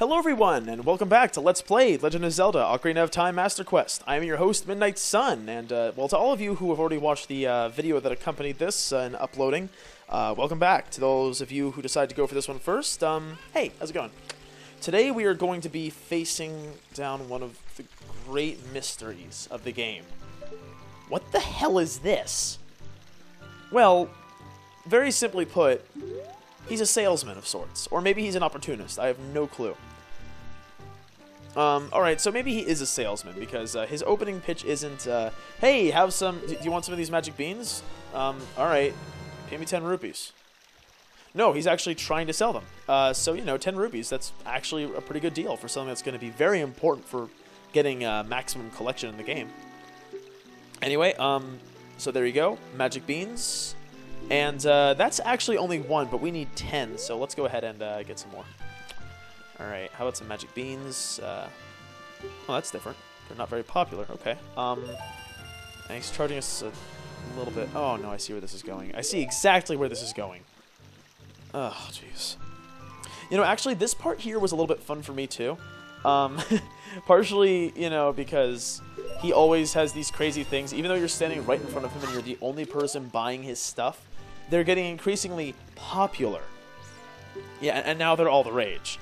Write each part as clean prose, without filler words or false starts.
Hello everyone, and welcome back to Let's Play Legend of Zelda Ocarina of Time Master Quest. I am your host, Midnight Sun, and well, to all of you who have already watched the video that accompanied this and uploading, welcome back. To those of you who decided to go for this one first, hey, how's it going? Today we are going to be facing down one of the great mysteries of the game. What the hell is this? Well, very simply put, he's a salesman of sorts, or maybe he's an opportunist. I have no clue. Alright, so maybe he is a salesman, because his opening pitch isn't, hey, do you want some of these magic beans? Alright, pay me 10 rupees. No, he's actually trying to sell them. So, you know, 10 rupees, that's actually a pretty good deal for something that's going to be very important for getting maximum collection in the game. Anyway, so there you go, magic beans. And that's actually only one, but we need 10, so let's go ahead and get some more. Alright, how about some magic beans? Oh, that's different. They're not very popular, okay. And he's charging us a little bit. Oh, no, I see where this is going. I see exactly where this is going. Oh, jeez. You know, actually, this part here was a little bit fun for me, too. Partially, you know, because he always has these crazy things. Even though you're standing right in front of him and you're the only person buying his stuff, they're getting increasingly popular. Yeah, and now they're all the rage.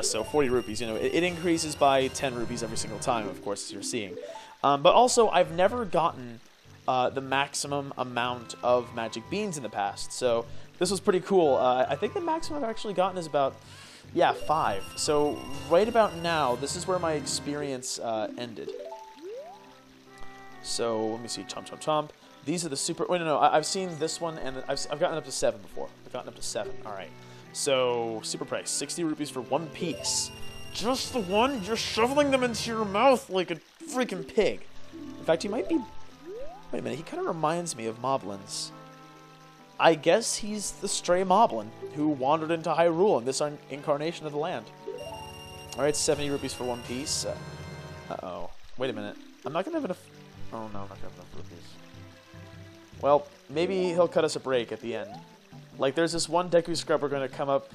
So 40 rupees, you know, it increases by 10 rupees every single time, of course, as you're seeing. But also, I've never gotten the maximum amount of magic beans in the past, so this was pretty cool. I think the maximum I've actually gotten is about, yeah, 5. So right about now, this is where my experience ended. So let me see, chomp, chomp, chomp. These are the super. Wait, no, I've seen this one, and I've gotten up to 7 before. I've gotten up to 7. All right. So super price, 60 rupees for one piece. Just the one? You're shoveling them into your mouth like a freaking pig. In fact, he might be. Wait a minute. He kind of reminds me of Moblins. I guess he's the stray Moblin who wandered into Hyrule in this incarnation of the land. All right, 70 rupees for one piece. Uh-oh. Wait a minute. I'm not gonna have enough. Oh no, I'm not gonna have enough rupees. Well, maybe he'll cut us a break at the end. Like, there's this one Deku scrub we're going to come up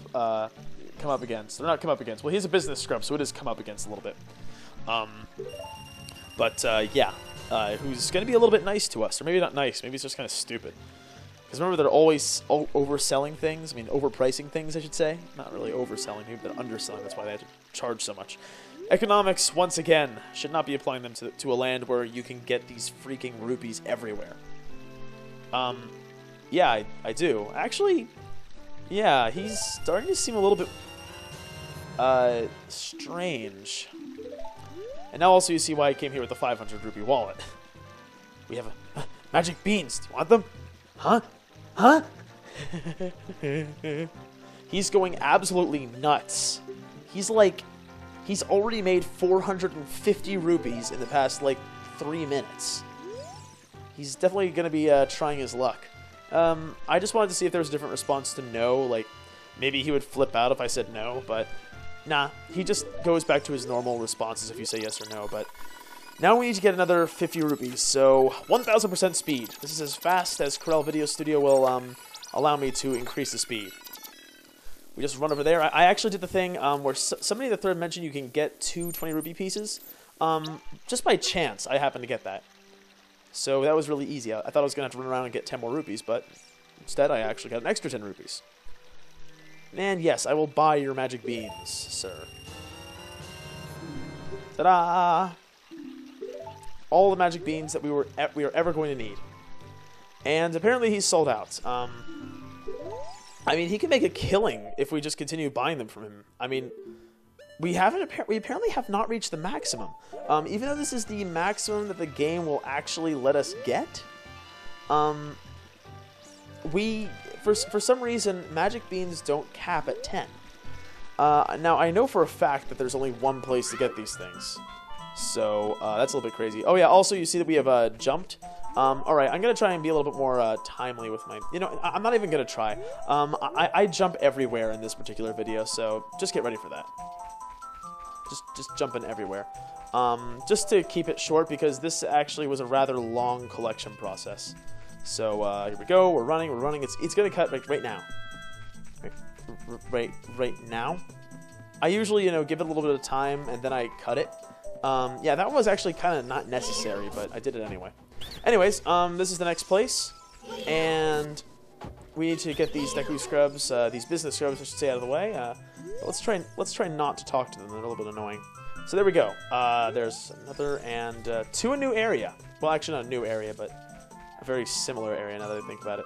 against. Or not come up against. Well, he's a business scrub, so it is come up against a little bit. Yeah. Who's going to be a little bit nice to us. Or maybe not nice. Maybe it's just kind of stupid. Because remember, they're always overselling things. I mean, overpricing things, I should say. Not really overselling, maybe they're underselling. That's why they have to charge so much. Economics, once again, should not be applying them to a land where you can get these freaking rupees everywhere. Yeah, I do. Actually, yeah, he's starting to seem a little bit, strange. And now also you see why I came here with the 500 rupee wallet. We have magic beans. Do you want them? Huh? Huh? He's going absolutely nuts. He's already made 450 rupees in the past, 3 minutes. He's definitely going to be trying his luck. I just wanted to see if there was a different response to no. Like, maybe he would flip out if I said no, but nah. He just goes back to his normal responses if you say yes or no. But now we need to get another 50 rupees, so 1,000% speed. This is as fast as Corel Video Studio will allow me to increase the speed. We just run over there. I actually did the thing where somebody in the thread mentioned you can get 2 20 rupee pieces. Just by chance, I happened to get that. So that was really easy. I thought I was going to have to run around and get 10 more rupees, but instead I actually got an extra 10 rupees. And yes, I will buy your magic beans, sir. Ta-da! All the magic beans that we are ever going to need. And apparently he's sold out. I mean, he can make a killing if we just continue buying them from him. I mean, we apparently have not reached the maximum. Even though this is the maximum that the game will actually let us get, for some reason, magic beans don't cap at 10. Now, I know for a fact that there's only one place to get these things. So, that's a little bit crazy. Oh yeah, also you see that we have jumped. Alright, I'm going to try and be a little bit more timely with my... You know, I'm not even going to try. I jump everywhere in this particular video, so just get ready for that. Just jumping everywhere. Just to keep it short, because this actually was a rather long collection process. So, here we go, we're running, it's gonna cut right now. Right now? I usually, you know, give it a little bit of time and then I cut it. Yeah, that one was actually kind of not necessary, but I did it anyway. Anyways, this is the next place, and we need to get these Deku scrubs, these business scrubs, I should say, out of the way. Let's try not to talk to them. They're a little bit annoying. So there we go. There's another, and to a new area. Well, actually not a new area, but a very similar area now that I think about it.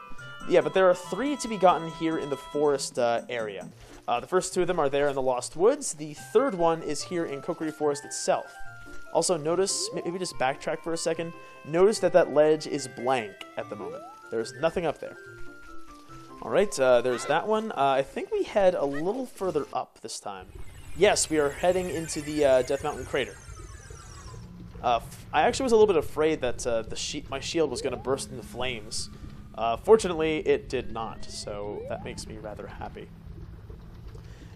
Yeah, but there are 3 to be gotten here in the forest area. The first 2 of them are there in the Lost Woods. The third one is here in Kokiri Forest itself. Also, notice, maybe just backtrack for a second. Notice that that ledge is blank at the moment. There's nothing up there. Alright, there's that one. I think we head a little further up this time. Yes, we are heading into the Death Mountain crater. I actually was a little bit afraid that my shield was going to burst into flames. Fortunately, it did not, so that makes me rather happy.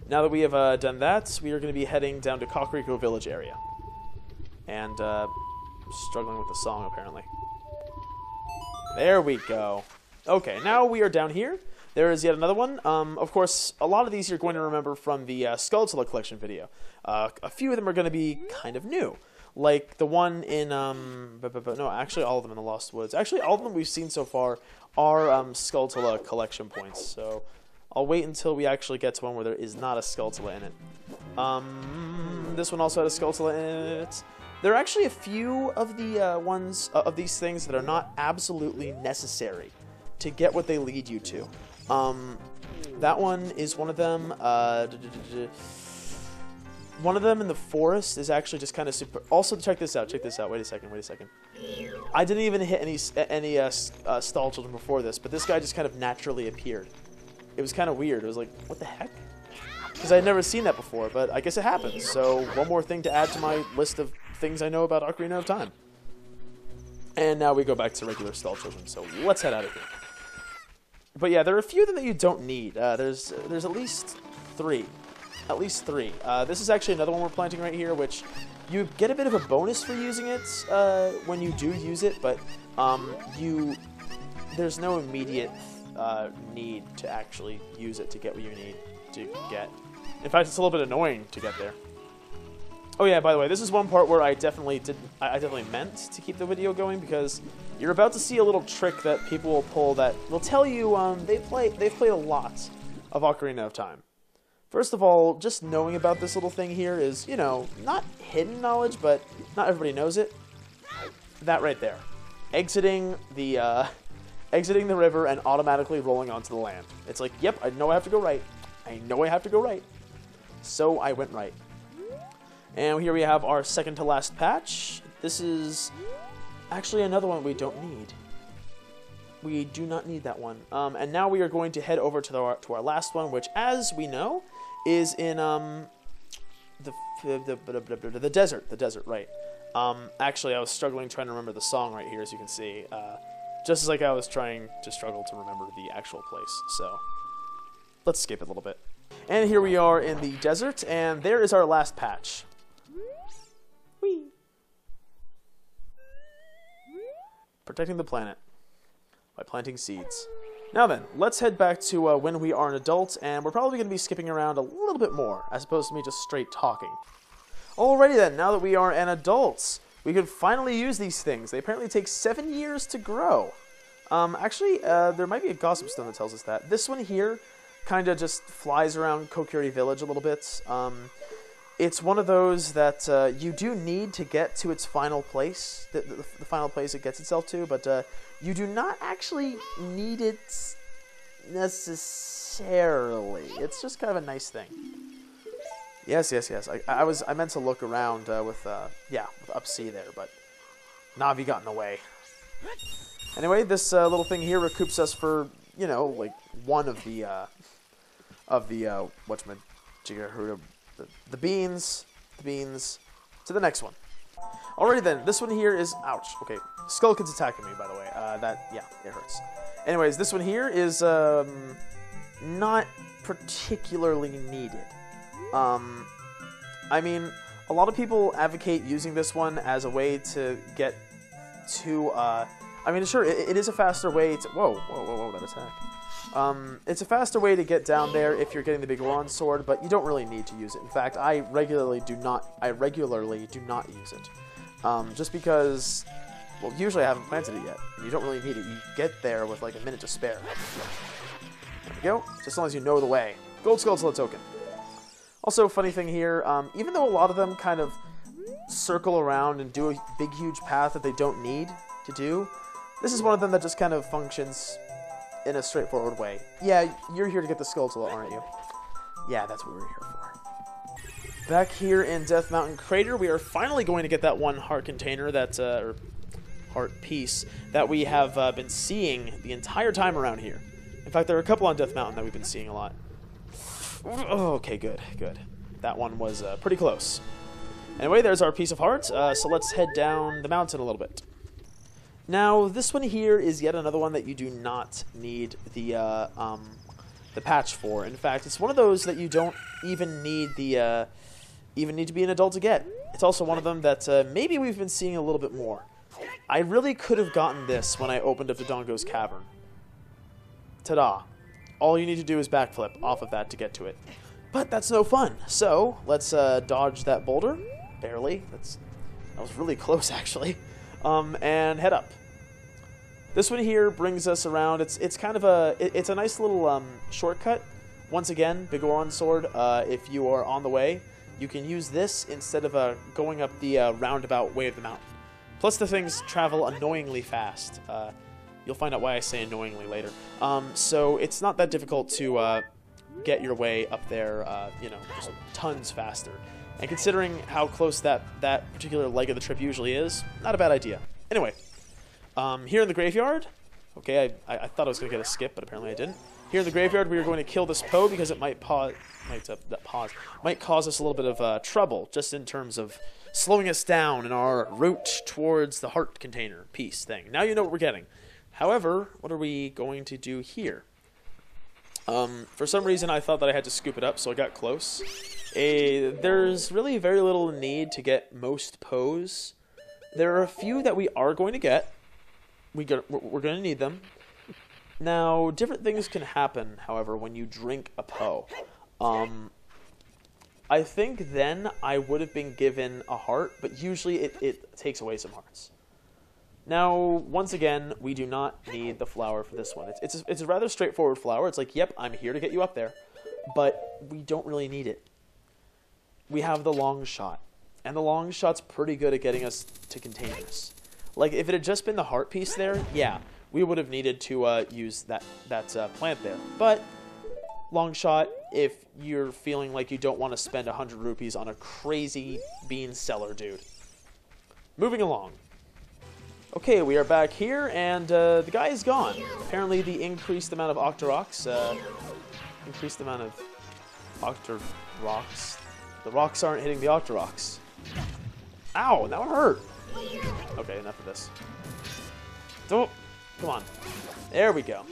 Now that we have done that, we are going to be heading down to Kakariko Village area. And struggling with the song, apparently. There we go. Okay, now we are down here. There is yet another one. Of course, a lot of these you're going to remember from the Skulltula collection video. A few of them are going to be kind of new. Like the one in, no, actually all of them in the Lost Woods. Actually, all of them we've seen so far are Skulltula collection points. So I'll wait until we actually get to one where there is not a Skulltula in it. This one also had a Skulltula in it. There are actually a few of the ones of these things that are not absolutely necessary to get what they lead you to. That one is one of them. One of them in the forest is actually just kind of super. Also, check this out. Check this out. Wait a second. Wait a second. I didn't even hit any stall children before this, but this guy just kind of naturally appeared. It was kind of weird. It was like, what the heck? Because I had never seen that before, but I guess it happens. So one more thing to add to my list of things I know about Ocarina of Time. And now we go back to regular stall children. So let's head out of here. But yeah, there are a few of them that you don't need. There's at least 3. At least 3. This is actually another one we're planting right here, which you get a bit of a bonus for using it when you do use it, but there's no immediate need to actually use it to get what you need to get. In fact, it's a little bit annoying to get there. Oh yeah, by the way, this is one part where I definitely meant to keep the video going, because you're about to see a little trick that people will pull that will tell you they've played a lot of Ocarina of Time. First of all, just knowing about this little thing here is, you know, not hidden knowledge, but not everybody knows it. That right there. Exiting the river and automatically rolling onto the land. It's like, yep, I know I have to go right. I know I have to go right. So I went right. And here we have our second to last patch. This is actually another one we don't need. We do not need that one. And now we are going to head over to our last one, which, as we know, is in the desert. The desert, right? Actually, I was struggling trying to remember the song right here, as you can see. Just as like I was trying to struggle to remember the actual place. So let's skip it a little bit. And here we are in the desert, and there is our last patch. Whee! Protecting the planet by planting seeds. Now then, let's head back to when we are an adult, and we're probably going to be skipping around a little bit more, as opposed to me just straight talking. Alrighty then, now that we are an adult, we can finally use these things. They apparently take 7 years to grow. Actually, there might be a gossip stone that tells us that. This one here kind of just flies around Kokiri Village a little bit. It's one of those that you do need to get to its final place, the final place it gets itself to, but you do not actually need it necessarily. It's just kind of a nice thing. Yes. I meant to look around with Up-C there, but Navi got in the way. Anyway, this little thing here recoups us for, you know, like one of the whatchamajigga, the beans to the next one. Alrighty then, this one here is, ouch, okay, Skull Kid's attacking me, by the way, it hurts. Anyways, this one here is, not particularly needed. I mean, a lot of people advocate using this one as a way to get to, I mean, sure, it is a faster way to, whoa, that attack. It's a faster way to get down there if you're getting the big Goron sword, but you don't really need to use it. In fact, I regularly do not use it. Just because, well, usually I haven't planted it yet. You don't really need it. You get there with like a minute to spare. There we go. Just as long as you know the way. Gold Skulltula token. Also, funny thing here, even though a lot of them kind of circle around and do a big, huge path that they don't need to do, this is one of them that just kind of functions in a straightforward way. Yeah, you're here to get the Skulltula, aren't you? Yeah, that's what we were here for. Back here in Death Mountain Crater, we are finally going to get that one heart container, or heart piece, that we have been seeing the entire time around here. In fact, there are a couple on Death Mountain that we've been seeing a lot. Oh, okay, good, good. That one was pretty close. Anyway, there's our piece of heart, so let's head down the mountain a little bit. Now, this one here is yet another one that you do not need the patch for. In fact, it's one of those that you don't even need to be an adult to get. It's also one of them that maybe we've been seeing a little bit more. I really could have gotten this when I opened up Dodongo's Cavern. Ta-da. All you need to do is backflip off of that to get to it. But that's no fun. So, let's dodge that boulder. Barely. That was really close, actually. And head up. This one here brings us around. It's kind of it's a nice little shortcut. Once again, Big Goron sword. If you are on the way, you can use this instead of going up the roundabout way of the mountain. Plus, the things travel annoyingly fast. You'll find out why I say annoyingly later. So it's not that difficult to get your way up there. You know, just tons faster. And considering how close that particular leg of the trip usually is, not a bad idea. Anyway, here in the graveyard, okay, I thought I was going to get a skip, but apparently I didn't. Here in the graveyard, we are going to kill this Poe because it might cause us a little bit of trouble, just in terms of slowing us down in our route towards the heart container piece thing. Now you know what we're getting. However, what are we going to do here? For some reason, I thought that I had to scoop it up, so I got close. There's really very little need to get most Poes. There are a few that we are going to get. We're going to need them. Now, different things can happen, however, when you drink a Poe. I think then I would have been given a heart, but usually it takes away some hearts. Now, once again, we do not need the flower for this one. It's a rather straightforward flower. It's like, yep, I'm here to get you up there. But we don't really need it. We have the long shot. And the long shot's pretty good at getting us to containers. Like, if it had just been the heart piece there, yeah, we would have needed to use that plant there. But long shot, if you're feeling like you don't want to spend 100 rupees on a crazy bean seller dude. Moving along. Okay, we are back here, and the guy is gone. Apparently, the increased amount of Octoroks, increased amount of Octoroks. The rocks aren't hitting the Octoroks. Ow, that one hurt. Okay, enough of this. Don't, come on. There we go.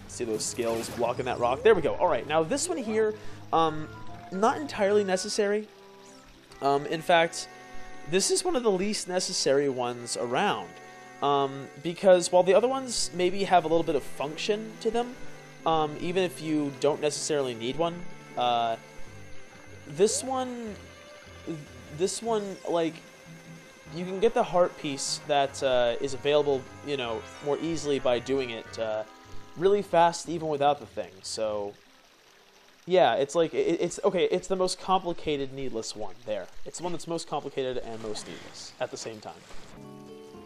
See those scales blocking that rock? There we go. All right, now this one here, not entirely necessary. In fact, this is one of the least necessary ones around, because while the other ones maybe have a little bit of function to them, even if you don't necessarily need one, this one, like, you can get the heart piece that is available, you know, more easily by doing it really fast, even without the thing. So, yeah, it's like, it's okay, it's the most complicated, needless one there. It's the one that's most complicated and most needless at the same time.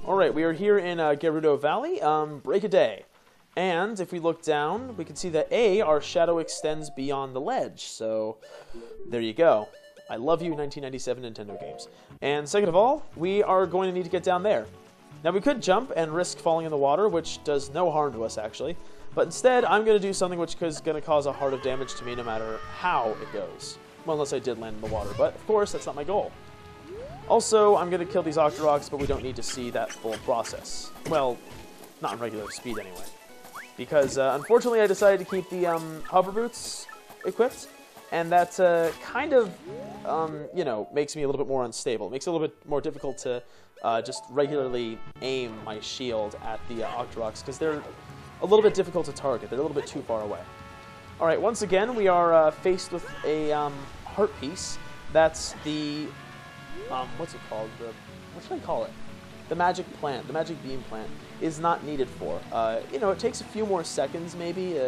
Alright, we are here in Gerudo Valley, break a day. And if we look down, we can see that our shadow extends beyond the ledge. So, there you go. I love you, 1997 Nintendo games. And second of all, we are going to need to get down there. Now, we could jump and risk falling in the water, which does no harm to us, actually. But instead, I'm going to do something which is going to cause a heart of damage to me no matter how it goes. Well, unless I did land in the water, but of course, that's not my goal. Also, I'm going to kill these Octoroks, but we don't need to see that full process. Well, not in regular speed anyway. Because, unfortunately, I decided to keep the hover boots equipped, and that kind of, you know, makes me a little bit more unstable. It makes it a little bit more difficult to just regularly aim my shield at the Octoroks, because they're a little bit difficult to target. They're a little bit too far away. All right, once again, we are faced with a heart piece. That's the, what's it called? What should I call it? The magic plant, the magic beam plant, is not needed for. You know, it takes a few more seconds, maybe.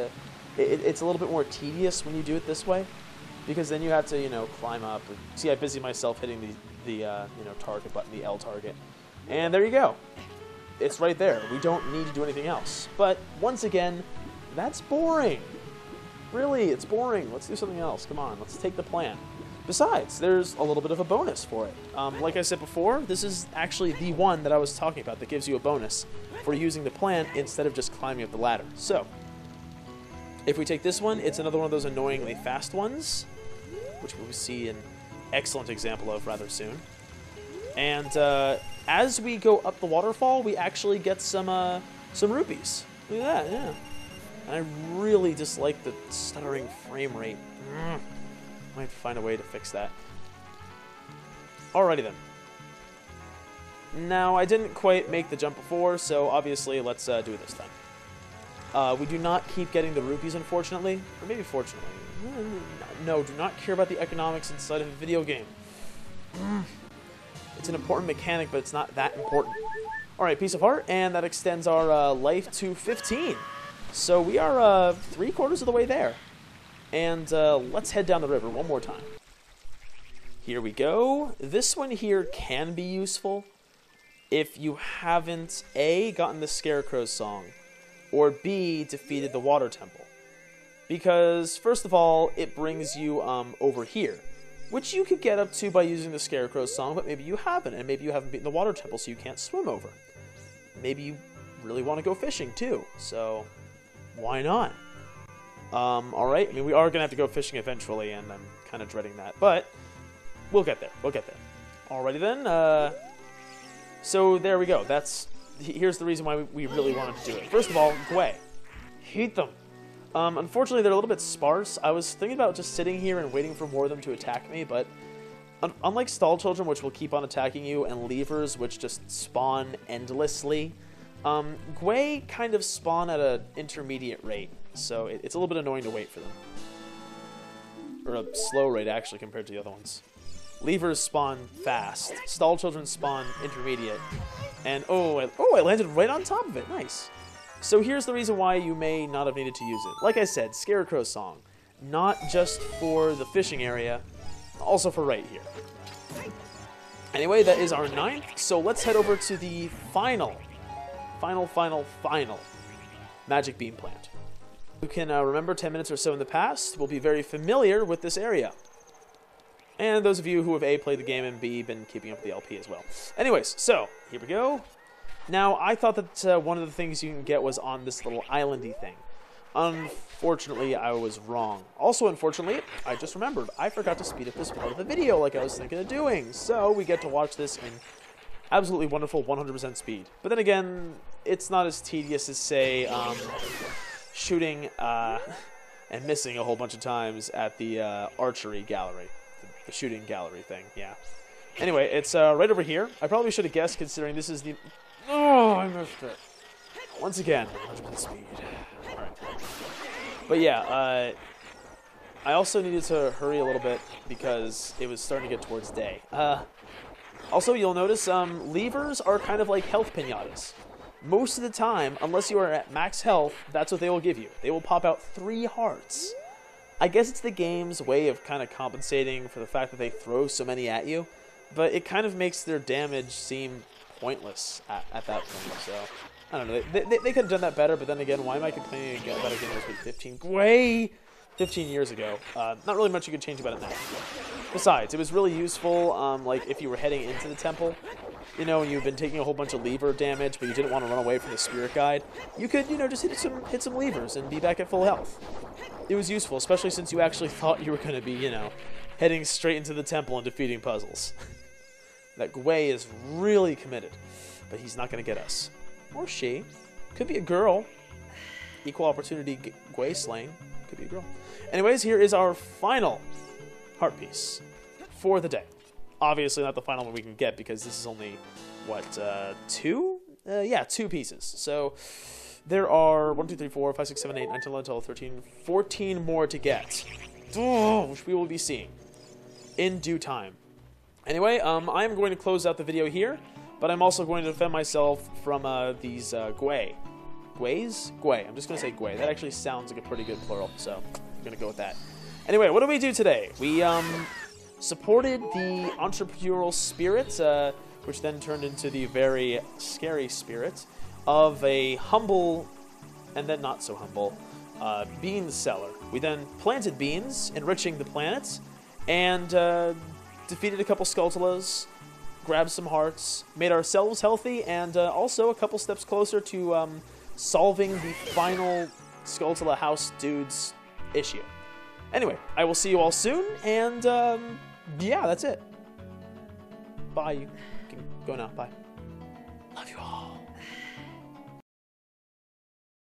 It's a little bit more tedious when you do it this way, because then you have to, you know, climb up. See, I busy myself hitting the you know, target button, the L target. And there you go. It's right there. We don't need to do anything else. But, once again, that's boring. Really, it's boring. Let's do something else. Come on, let's take the plan. Besides, there's a little bit of a bonus for it. Like I said before, this is actually the one that I was talking about that gives you a bonus for using the plan instead of just climbing up the ladder. So, if we take this one, it's another one of those annoyingly fast ones, which we'll see an excellent example of rather soon. And as we go up the waterfall, we actually get some rupees. Look at that, yeah. And I really dislike the stuttering frame rate. Might find a way to fix that. Alrighty then. Now, I didn't quite make the jump before, so obviously let's do it this time. We do not keep getting the rupees, unfortunately. Or maybe fortunately. No, do not care about the economics inside of a video game. It's an important mechanic, but it's not that important. Alright, piece of heart, and that extends our life to 15. So we are 3/4 of the way there. And let's head down the river one more time. Here we go. This one here can be useful if you haven't A, gotten the Scarecrows Song, or B, defeated the Water Temple. Because, first of all, it brings you over here, which you could get up to by using the Scarecrows Song, but maybe you haven't, and maybe you haven't beaten the Water Temple, so you can't swim over. Maybe you really want to go fishing, too, so why not? Alright, I mean, we are going to have to go fishing eventually, and I'm kind of dreading that, but we'll get there, Alrighty then, so there we go. Here's the reason why we really wanted to do it. First of all, Gwei. Hate them. Unfortunately, they're a little bit sparse. I was thinking about just sitting here and waiting for more of them to attack me, but unlike Stall Children, which will keep on attacking you, and Levers, which just spawn endlessly, Gwei kind of spawn at an intermediate rate, so it's a little bit annoying to wait for them. Or a slow rate, actually, compared to the other ones. Levers spawn fast. Stall Children spawn intermediate. And, I landed right on top of it. Nice. So here's the reason why you may not have needed to use it. Like I said, Scarecrows Song. Not just for the fishing area, also for right here. Anyway, that is our 9th, so let's head over to the final Magic Beam Plant. You can remember 10 minutes or so in the past, will be very familiar with this area. And those of you who have A, played the game, and B, been keeping up with the LP as well. Anyways, so, here we go. Now, I thought that one of the things you can get was on this little islandy thing. Unfortunately, I was wrong. Also, unfortunately, I just remembered, I forgot to speed up this part of the video like I was thinking of doing. So, we get to watch this in absolutely wonderful 100% speed. But then again, it's not as tedious as, say, shooting and missing a whole bunch of times at the archery gallery. The shooting gallery thing, yeah. Anyway, it's right over here. I probably should have guessed, considering this is the... Oh, I missed it. Once again, 100% speed. Alright. But yeah, I also needed to hurry a little bit because it was starting to get towards day. Also, you'll notice levers are kind of like health pinatas. Most of the time, unless you are at max health, that's what they will give you. They will pop out 3 hearts. I guess it's the game's way of kind of compensating for the fact that they throw so many at you, but it kind of makes their damage seem pointless at that point, so... I don't know, they could have done that better, but then again, why am I complaining about a game that was made 15 years ago? Not really much you could change about it now. Besides, it was really useful, like, if you were heading into the temple, you know, and you've been taking a whole bunch of lever damage, but you didn't want to run away from the spirit guide, you could, you know, just hit some levers and be back at full health. It was useful, especially since you actually thought you were going to be, you know, heading straight into the temple and defeating puzzles. That Gwei is really committed, but he's not going to get us. Or she. Could be a girl. Equal opportunity Gwei slaying. Could be a girl. Anyways, here is our final heart piece for the day. Obviously not the final one we can get because this is only, what, 2? Yeah, 2 pieces. So, There are 1, 2, 3, 4, 5, 6, 7, 8, 9, 10, 11, 12, 13, 14 more to get. Which we will be seeing in due time. Anyway, I am going to close out the video here, but I'm also going to defend myself from these Gwei. Gweis? Gwei. I'm just going to say Gwei. That actually sounds like a pretty good plural, so I'm going to go with that. Anyway, what did we do today? We supported the entrepreneurial spirit, which then turned into the very scary spirit of a humble, and then not so humble, bean seller. We then planted beans, enriching the planet, and defeated a couple Skulltulas, grabbed some hearts, made ourselves healthy, and also a couple steps closer to solving the final Skulltula House Dudes issue. Anyway, I will see you all soon, and yeah, that's it. Bye. You can go now. Bye. Love you all.